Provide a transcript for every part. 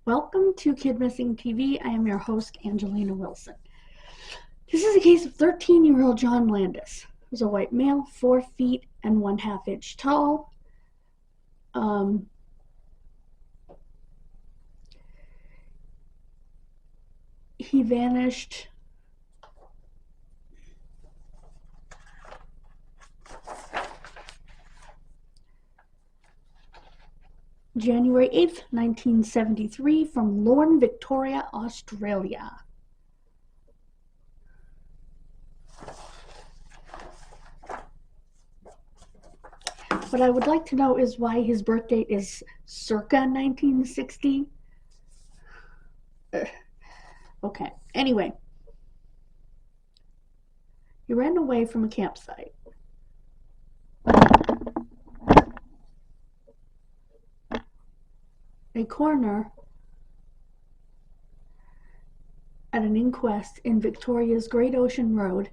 Welcome to Kidmissing TV. I am your host, Angelina Wilson. This is a case of 13-year-old John Landis. He was a white male, 4 feet and 1/2 inch tall. He vanished January 8th, 1973 from Lorne, Victoria, Australia. What I would like to know is why his birth date is circa 1960. Okay, anyway. He ran away from a campsite. A coroner at an inquest in Victoria's Great Ocean Road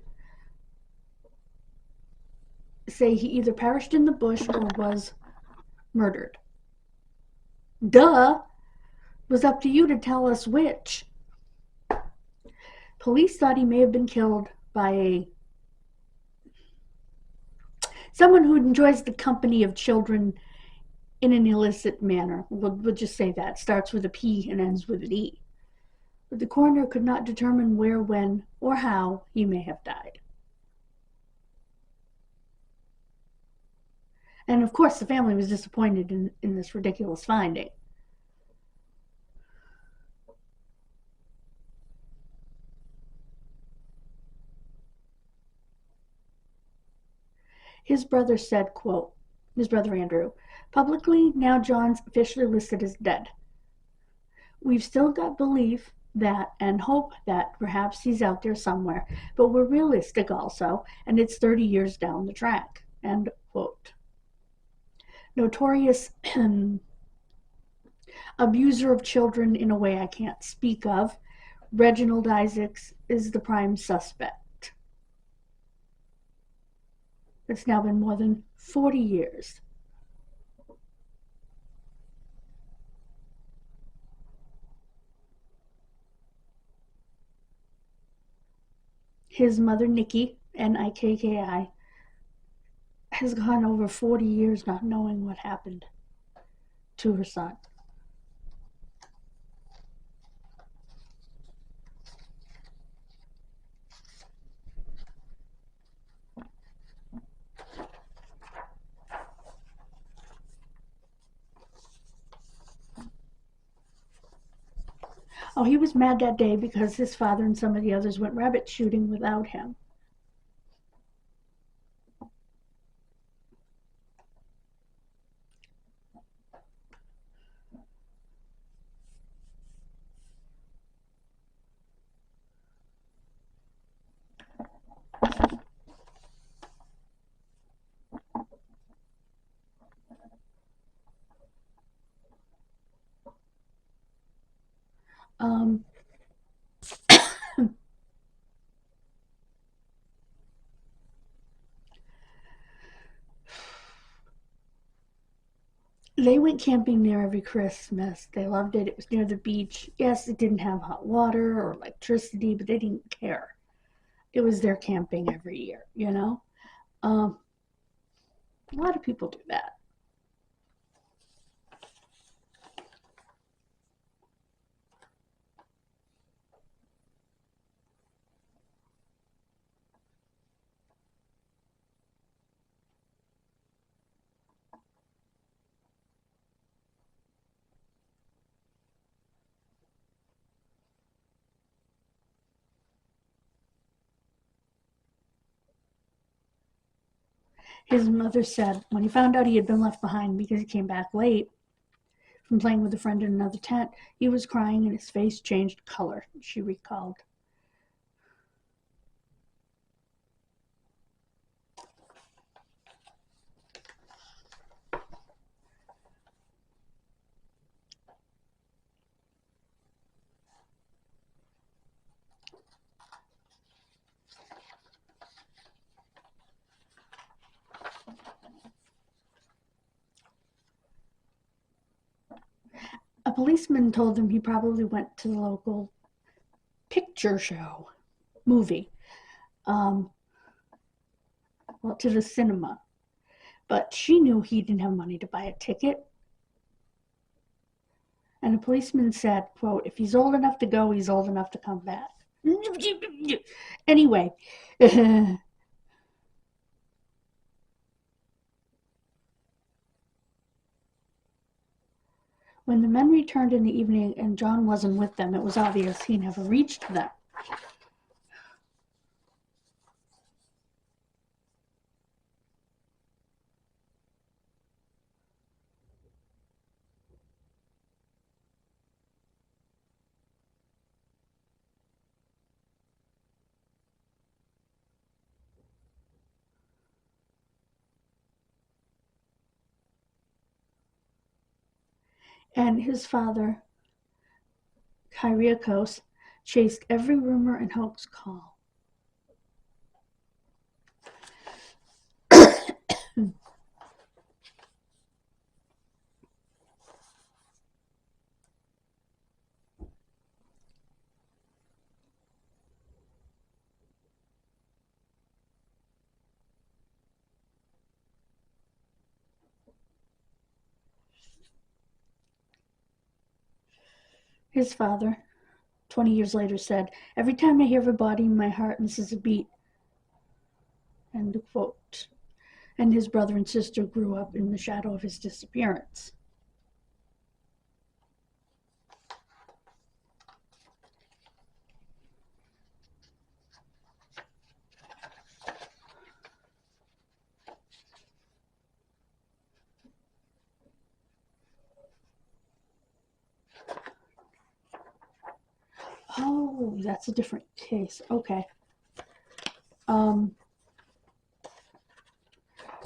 say he either perished in the bush or was murdered. Duh! It was up to you to tell us which. Police thought he may have been killed by someone who enjoys the company of children in an illicit manner. We'll just say that. Starts with a P and ends with an E. But the coroner could not determine where, when, or how he may have died. And of course, the family was disappointed in this ridiculous finding. His brother said, quote, his brother Andrew, publicly, now John's officially listed as dead. We've still got belief that and hope that perhaps he's out there somewhere, but we're realistic also, and it's 30 years down the track, end quote. Notorious abuser of children in a way I can't speak of, Reginald Isaacs is the prime suspect. It's now been more than 40 years. His mother, Nikki, Nikki, has gone over 40 years not knowing what happened to her son. Oh, he was mad that day because his father and some of the others went rabbit shooting without him. They went camping there every Christmas. They loved it. It was near the beach. Yes, it didn't have hot water or electricity, but they didn't care. It was their camping every year, you know? A lot of people do that. His mother said when he found out he had been left behind because he came back late from playing with a friend in another tent, he was crying and his face changed color, she recalled. policeman told him he probably went to the local picture show, movie, well, to the cinema. But she knew he didn't have money to buy a ticket. And the policeman said, quote, if he's old enough to go, he's old enough to come back. Anyway, when the men returned in the evening and John wasn't with them, it was obvious he never reached them. And his father, Kyriakos, chased every rumor and hoax call. His father, 20 years later, said, every time I hear of a body, my heart misses a beat. End quote. And his brother and sister grew up in the shadow of his disappearance. Oh, that's a different case. Okay.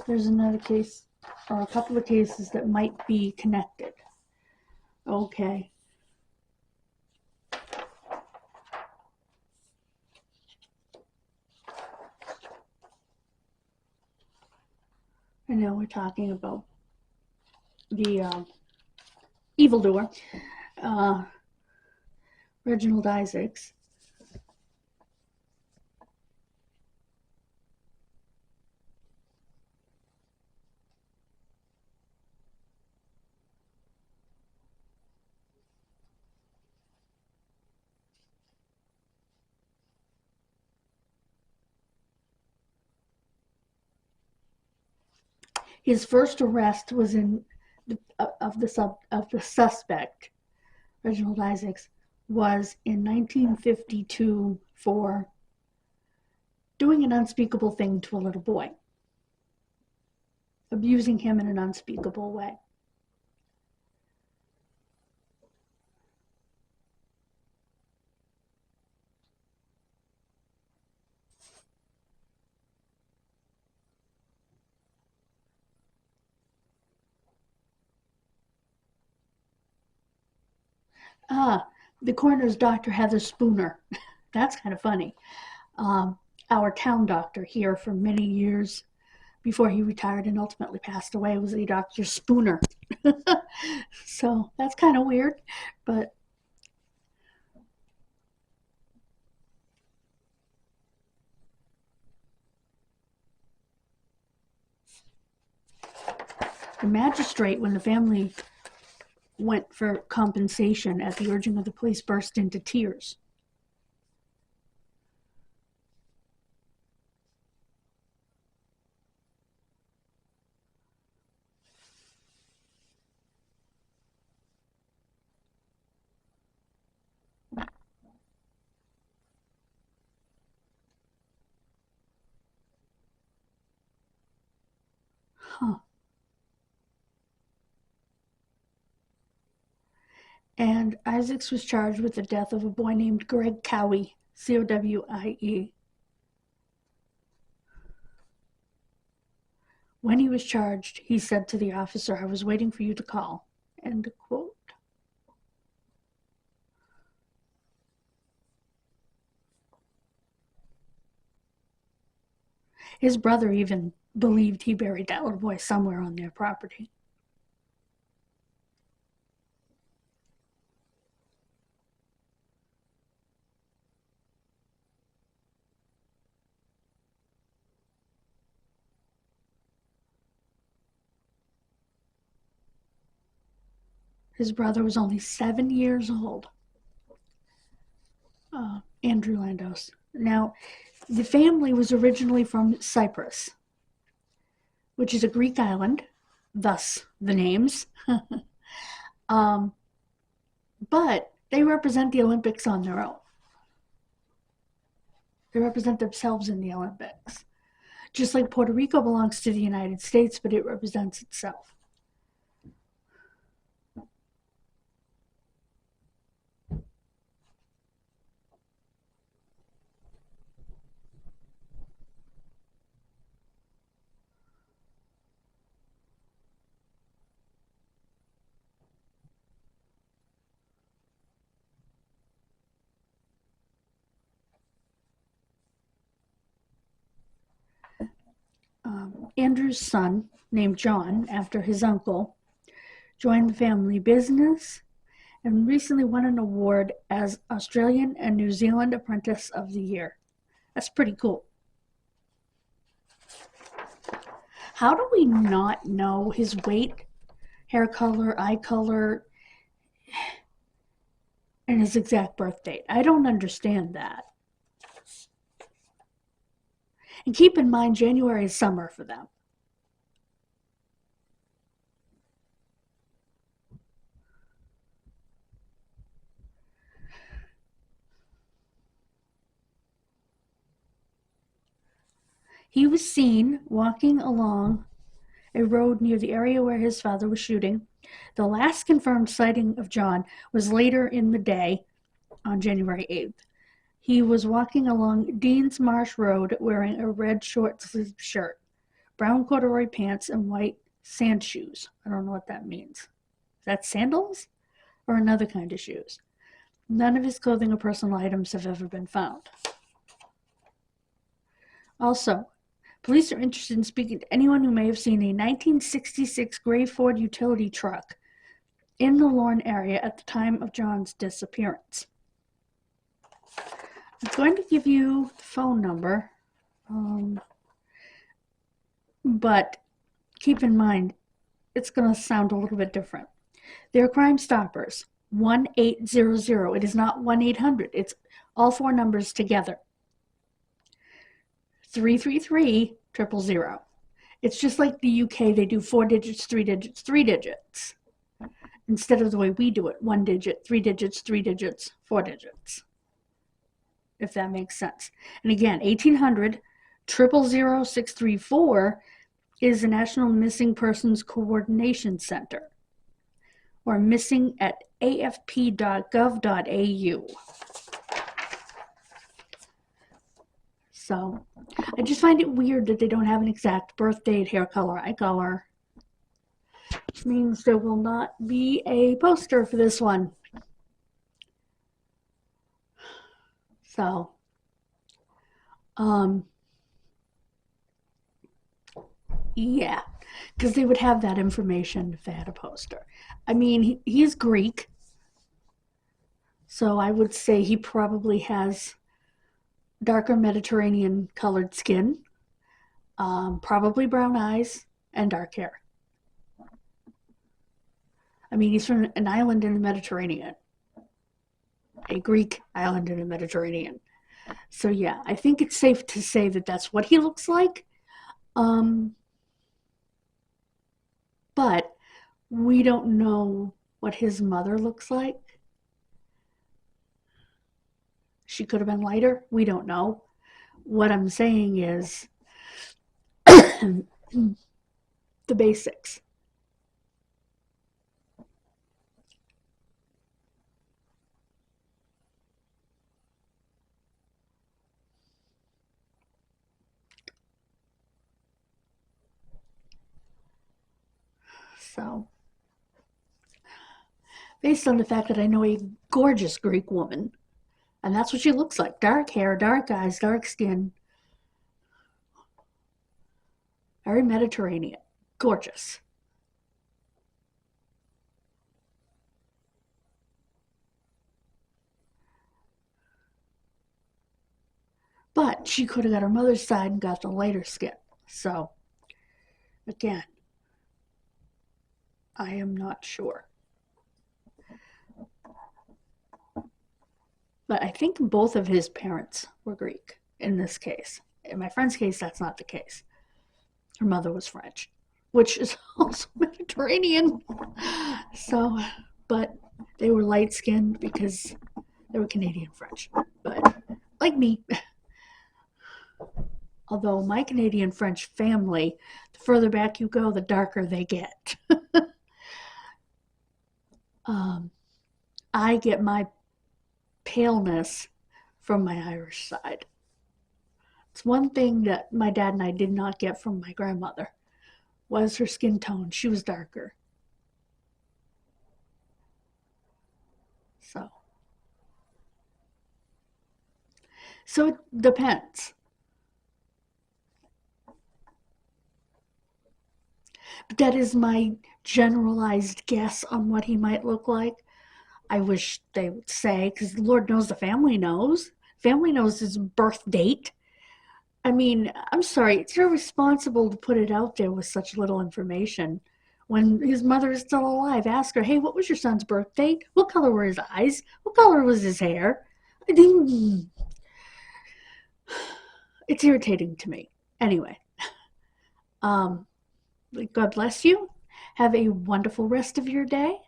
There's another case, or a couple of cases that might be connected. Okay. And now we're talking about the evildoer, Reginald Isaacs. His first arrest was of the suspect, Reginald Isaacs, was in 1952 for doing an unspeakable thing to a little boy, abusing him in an unspeakable way. The coroner's Dr. Heather Spooner. That's kind of funny. Our town doctor here for many years before he retired and ultimately passed away was a Dr. Spooner. So that's kind of weird, but the magistrate, when the family went for compensation at the urging of the police, burst into tears. Huh. And Isaacs was charged with the death of a boy named Greg Cowie, C-O-W-I-E. When he was charged, he said to the officer, I was waiting for you to call. End quote. His brother even believed he buried that little boy somewhere on their property. His brother was only 7 years old. Andrew Landos. Now, the family was originally from Cyprus, which is a Greek island, thus the names. But they represent the Olympics on their own. They represent themselves in the Olympics. Just like Puerto Rico belongs to the United States, but it represents itself. Andrew's son, named John, after his uncle, joined the family business and recently won an award as Australian and New Zealand Apprentice of the Year. That's pretty cool. How do we not know his weight, hair color, eye color, and his exact birth date? I don't understand that. And keep in mind, January is summer for them. He was seen walking along a road near the area where his father was shooting. The last confirmed sighting of John was later in the day on January 8th. He was walking along Dean's Marsh Road wearing a red short-sleeved shirt, brown corduroy pants, and white sand shoes. I don't know what that means. Is that sandals or another kind of shoes? None of his clothing or personal items have ever been found. Also, police are interested in speaking to anyone who may have seen a 1966 gray Ford utility truck in the Lorne area at the time of John's disappearance. I'm going to give you the phone number, but keep in mind, it's going to sound a little bit different. They're Crime Stoppers, 1-800. It is not 1-800. It's all four numbers together. 333-000. It's just like the UK. They do 4 digits, 3 digits, 3 digits. Instead of the way we do it, 1 digit, 3 digits, 3 digits, 4 digits. If that makes sense. And again, 1800-000-634 is the National Missing Persons Coordination Center, or missing at afp.gov.au. So I just find it weird that they don't have an exact birth date, hair color, eye color. Which means there will not be a poster for this one. So, yeah, because they would have that information if they had a poster. I mean, he's Greek, so I would say he probably has darker Mediterranean colored skin, probably brown eyes, and dark hair. I mean, he's from an island in the Mediterranean. A Greek island in the Mediterranean. So yeah, I think it's safe to say that that's what he looks like. But we don't know what his mother looks like. She could have been lighter. We don't know. What I'm saying is the basics. So, based on the fact that I know a gorgeous Greek woman, and that's what she looks like. Dark hair, dark eyes, dark skin. Very Mediterranean. Gorgeous. But she could have got her mother's side and got the lighter skin. So, again, I am not sure. But I think both of his parents were Greek in this case. In my friend's case, that's not the case. Her mother was French, which is also Mediterranean. So, but they were light skinned because they were Canadian French. But like me, although my Canadian French family, the further back you go, the darker they get. I get my paleness from my Irish side. It's one thing that my dad and I did not get from my grandmother was her skin tone. She was darker. So it depends. But that is my generalized guess on what he might look like. I wish they would say, because Lord knows the family knows. Family knows his birth date. I mean, I'm sorry, it's irresponsible to put it out there with such little information. When his mother is still alive, ask her, hey, what was your son's birth date? What color were his eyes? What color was his hair? I think it's irritating to me. Anyway, God bless you. Have a wonderful rest of your day.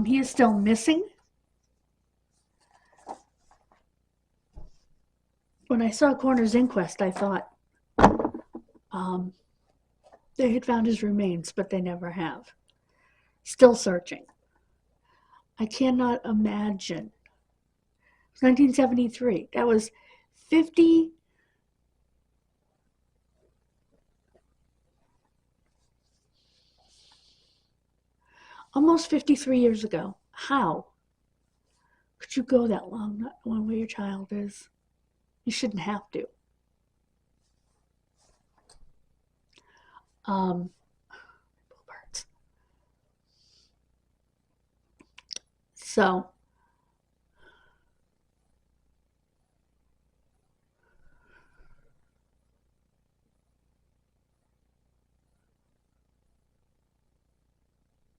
He is still missing. When I saw Coroner's Inquest, I thought they had found his remains, but they never have. Still searching. I cannot imagine. It was 1973. That was 50. Almost 53 years ago. How could you go that long not knowing where your child is? You shouldn't have to. Birds. So,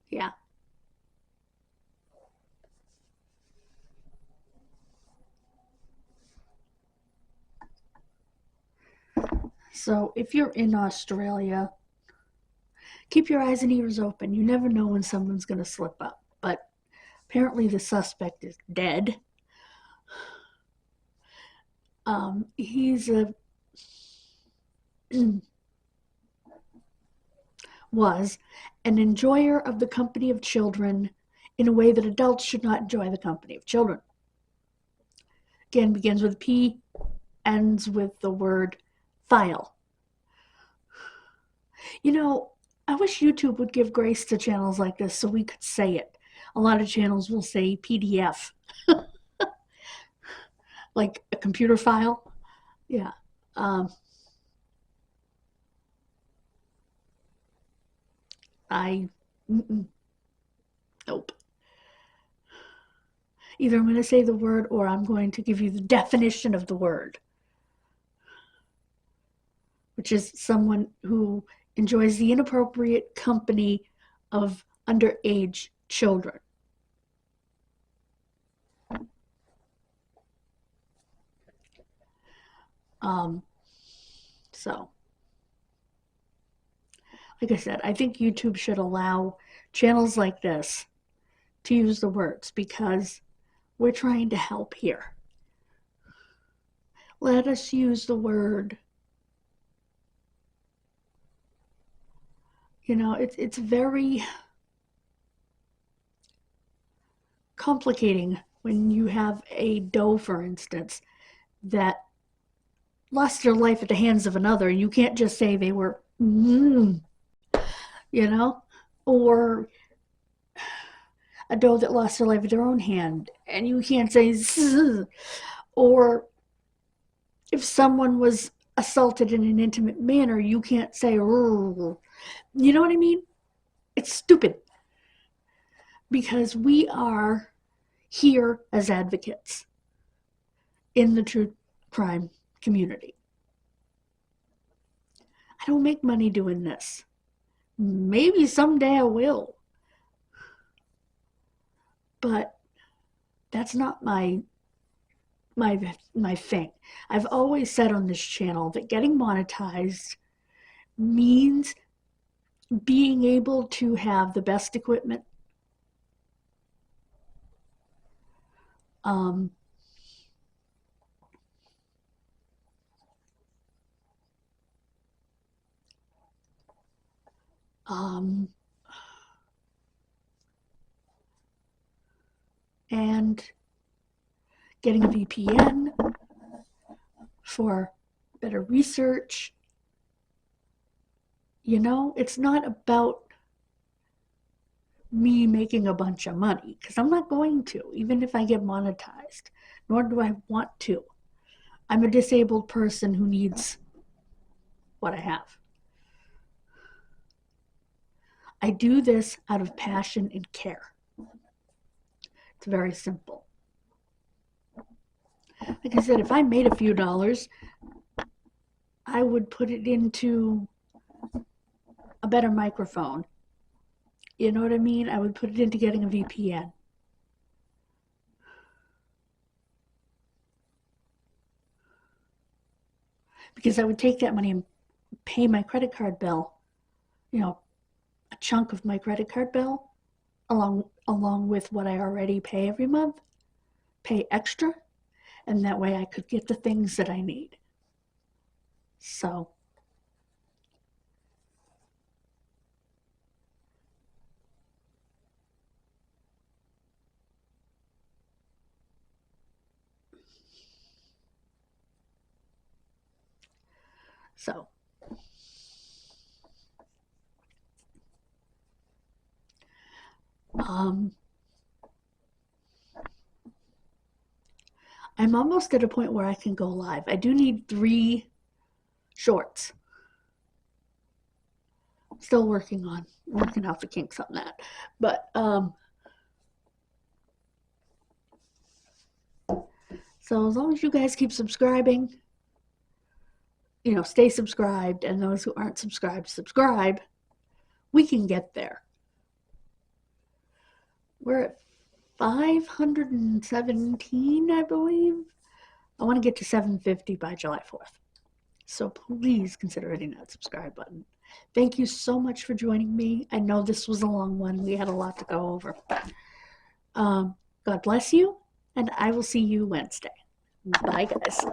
yeah. So, if you're in Australia, keep your eyes and ears open. You never know when someone's going to slip up. But apparently, the suspect is dead. He's was an enjoyer of the company of children in a way that adults should not enjoy the company of children. Again, begins with P, ends with the word file. You know, I wish YouTube would give grace to channels like this so we could say it. A lot of channels will say PDF, like a computer file. Yeah. Nope. Either I'm going to say the word or I'm going to give you the definition of the word, which is someone who enjoys the inappropriate company of underage children. So, like I said, I think YouTube should allow channels like this to use the words because we're trying to help here. Let us use the word. You know, it's very complicating when you have a doe, for instance, that lost their life at the hands of another, and you can't just say they were, you know, or a doe that lost their life at their own hand, and you can't say, or if someone was assaulted in an intimate manner, you can't say, you know what I mean? It's stupid because we are here as advocates in the true crime community. I don't make money doing this. Maybe someday I will. But That's not my thing. I've always said on this channel that getting monetized means being able to have the best equipment, um, um, and getting a VPN for better research. You know, it's not about me making a bunch of money, because I'm not going to, even if I get monetized, nor do I want to. I'm a disabled person who needs what I have. I do this out of passion and care. It's very simple. Like I said, if I made a few dollars, I would put it into a better microphone. You know what I mean? I would put it into getting a VPN. Because I would take that money and pay my credit card bill, you know, a chunk of my credit card bill, along with what I already pay every month, pay extra, and that way I could get the things that I need. So um, I'm almost at a point where I can go live. I do need 3 shorts. Still working out the kinks on that. But so as long as you guys keep subscribing, you know, stay subscribed, and those who aren't subscribed, subscribe, we can get there. We're at 517, I believe. I want to get to 750 by July 4th. So please consider hitting that subscribe button. Thank you so much for joining me. I know this was a long one. We had a lot to go over. God bless you, and I will see you Wednesday. Bye, guys.